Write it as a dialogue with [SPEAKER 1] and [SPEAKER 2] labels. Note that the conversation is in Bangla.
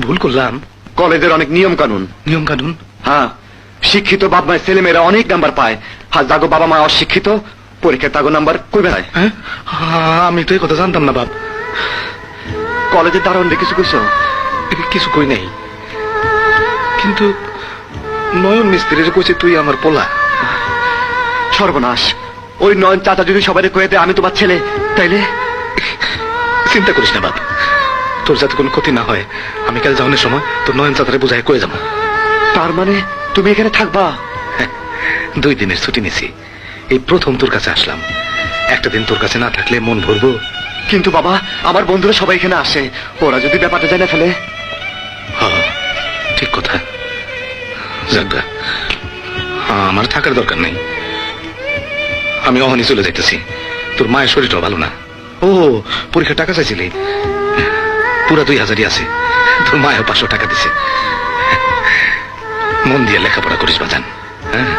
[SPEAKER 1] ভুল করলাম?
[SPEAKER 2] কলেজের অনেক নিয়ম কানুন।
[SPEAKER 1] নিয়ম কানুন?
[SPEAKER 2] হ্যাঁ, শিক্ষিত বাপ মায়ের ছেলে মেয়েরা অনেক নাম্বার পায়, আর যাগো বাবা মা অশিক্ষিত পরীক্ষায় তাগো নাম্বার কই বেড়ায়।
[SPEAKER 1] হ্যাঁ, আমি তো এই কথা জানতাম না বাপ।
[SPEAKER 2] কলেজের দারোয়ান কিছু কইছো?
[SPEAKER 1] কিছু কই নাই, কিন্তু নয়ন মিস্ত্রির কইছে তুই আমার পোলা।
[SPEAKER 2] সর্বনাশ, ওই নয়ন চাচা যদি সবাই কয়ে দেয় আমি তোমার ছেলে, তাইলে?
[SPEAKER 1] চিন্তা করিস না বাপ, তোর যাতে কোনো ক্ষতি না হয় আমি কাল যাওয়ানোর সময় তোর নয়ন চাচারে বুঝাই কয়ে যাবো।
[SPEAKER 2] তার মানে তুমি এখানে থাকবা?
[SPEAKER 1] 2 দিনের ছুটি নিছি, এই প্রথম তোর কাছে আসলাম। একটা দিন তোর কাছে না থাকলে মন ভরবো?
[SPEAKER 2] কিন্তু বাবা, আমার বন্ধুরা সবাই এখানে আসে, ওরা যদি ব্যাপারটা জানে ফেলে?
[SPEAKER 1] ঠিক কথা, যাজ্ঞা আমার থাকার দরকার নেই, আমি অহনি চলে যাইতেছি। তোর মায়ের শরীরটাও ভালো না। ও, পরীক্ষার টাকা চাইছিলি? পুরা 2000 আছে, তোর মায়েও 500 টাকা দিছে। মন দিয়ে লেখাপড়া করিস বাজান। হ্যাঁ।